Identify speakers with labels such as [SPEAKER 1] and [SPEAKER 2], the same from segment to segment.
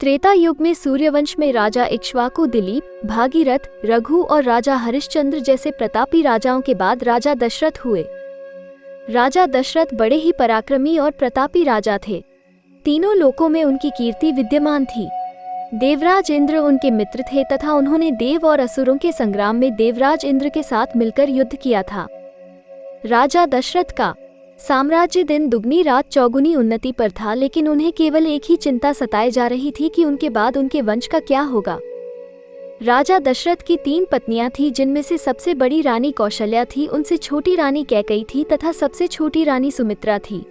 [SPEAKER 1] त्रेता युग में सूर्यवंश में राजा इक्ष्वाकु, दिलीप, भागीरथ, रघु और राजा हरिश्चंद्र जैसे प्रतापी राजाओं के बाद राजा दशरथ हुए। राजा दशरथ बड़े ही पराक्रमी और प्रतापी राजा थे। तीनों लोकों में उनकी कीर्ति विद्यमान थी। देवराज इंद्र उनके मित्र थे तथा उन्होंने देव और असुरों के संग्राम में देवराज इंद्र के साथ मिलकर युद्ध किया था। राजा दशरथ का साम्राज्य दिन दुगनी रात चौगुनी उन्नति पर था, लेकिन उन्हें केवल एक ही चिंता सताए जा रही थी कि उनके बाद उनके वंश का क्या होगा। राजा दशरथ की 3 पत्नियां थीं, जिनमें से सबसे बड़ी रानी कौशल्या थी, उनसे छोटी रानी कैकेयी थी तथा सबसे छोटी रानी सुमित्रा थी।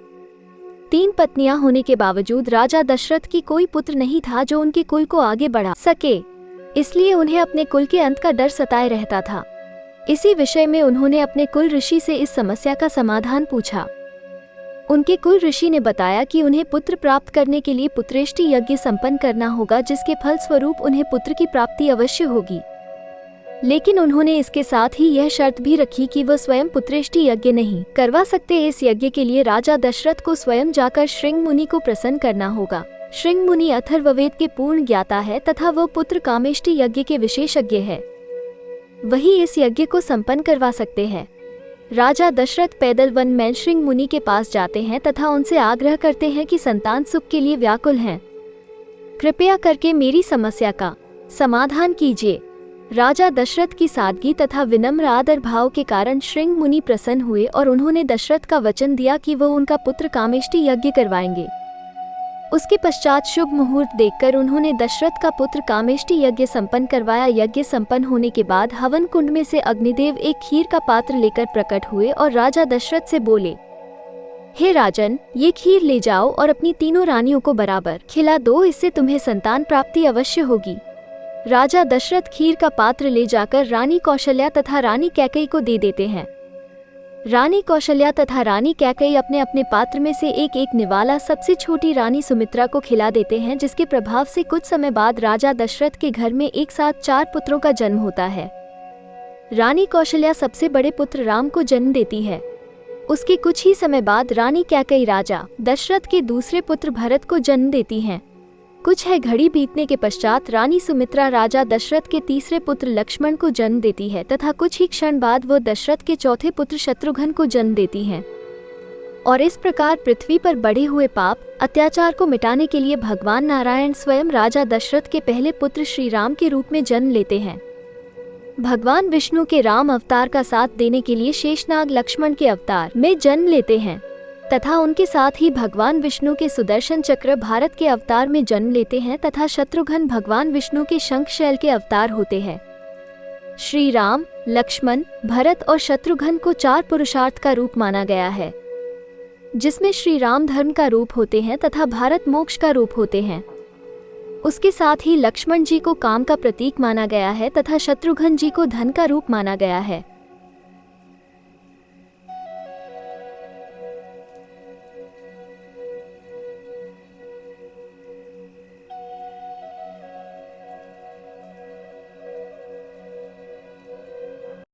[SPEAKER 1] 3 पत्नियां होने के बावजूद राजा दशरथ की कोई पुत्र नहीं था जो उनके कुल को आगे बढ़ा सके, इसलिए उन्हें अपने कुल के अंत का डर सताए रहता था। इसी विषय में उन्होंने अपने कुल ऋषि से इस समस्या का समाधान पूछा। उनके कुल ऋषि ने बताया कि उन्हें पुत्र प्राप्त करने के लिए पुत्रेष्टि यज्ञ संपन्न करना होगा, जिसके फल स्वरूप उन्हें पुत्र की प्राप्ति अवश्य होगी। लेकिन उन्होंने इसके साथ ही यह शर्त भी रखी कि वह स्वयं पुत्रेष्टि यज्ञ नहीं करवा सकते। इस यज्ञ के लिए राजा दशरथ को स्वयं जाकर श्रृंग मुनि को प्रसन्न करना होगा। श्रृंग मुनि अथर्ववेद के पूर्ण ज्ञाता है तथा वह पुत्र कामेष्टि यज्ञ के विशेषज्ञ है। वही इस यज्ञ को संपन्न करवा सकते हैं। राजा दशरथ पैदल वन में श्रृंग मुनि के पास जाते हैं तथा उनसे आग्रह करते हैं कि संतान सुख के लिए व्याकुल हैं। कृपया करके मेरी समस्या का समाधान कीजिए। राजा दशरथ की सादगी तथा विनम्र आदर भाव के कारण श्रृंग मुनि प्रसन्न हुए और उन्होंने दशरथ का वचन दिया कि वह उनका पुत्र कामेष्टि यज्ञ करवाएंगे। उसके पश्चात शुभ मुहूर्त देखकर उन्होंने दशरथ का पुत्र कामेष्टि यज्ञ संपन्न करवाया। यज्ञ संपन्न होने के बाद हवन कुंड में से अग्निदेव एक खीर का पात्र लेकर प्रकट हुए और राजा दशरथ से बोले, हे राजन, ये खीर ले जाओ और अपनी तीनों रानियों को बराबर खिला दो, इससे तुम्हें संतान प्राप्ति अवश्य होगी। राजा दशरथ खीर का पात्र ले जाकर रानी कौशल्या तथा रानी कैकेयी को दे देते हैं। रानी कौशल्या तथा रानी कैकेयी अपने अपने पात्र में से एक एक निवाला सबसे छोटी रानी सुमित्रा को खिला देते हैं, जिसके प्रभाव से कुछ समय बाद राजा दशरथ के घर में एक साथ 4 पुत्रों का जन्म होता है। रानी कौशल्या सबसे बड़े पुत्र राम को जन्म देती है। उसके कुछ ही समय बाद रानी कैकेयी राजा दशरथ के दूसरे पुत्र भरत को जन्म देती हैं। कुछ है घड़ी बीतने के पश्चात रानी सुमित्रा राजा दशरथ के तीसरे पुत्र लक्ष्मण को जन्म देती है तथा कुछ ही क्षण बाद वो दशरथ के चौथे पुत्र शत्रुघ्न को जन्म देती हैं। और इस प्रकार पृथ्वी पर बढ़े हुए पाप अत्याचार को मिटाने के लिए भगवान नारायण स्वयं राजा दशरथ के पहले पुत्र श्री राम के रूप में जन्म लेते हैं। भगवान विष्णु के राम अवतार का साथ देने के लिए शेषनाग लक्ष्मण के अवतार में जन्म लेते हैं तथा उनके साथ ही भगवान विष्णु के सुदर्शन चक्र भारत के अवतार में जन्म लेते हैं तथा शत्रुघ्न भगवान विष्णु के शंखशैल के अवतार होते हैं। श्री राम, लक्ष्मण, भरत और शत्रुघ्न को 4 पुरुषार्थ का रूप माना गया है, जिसमें श्री राम धर्म का रूप होते हैं तथा भारत मोक्ष का रूप होते हैं। उसके साथ ही लक्ष्मण जी को काम का प्रतीक माना गया है तथा शत्रुघ्न जी को धन का रूप माना गया है।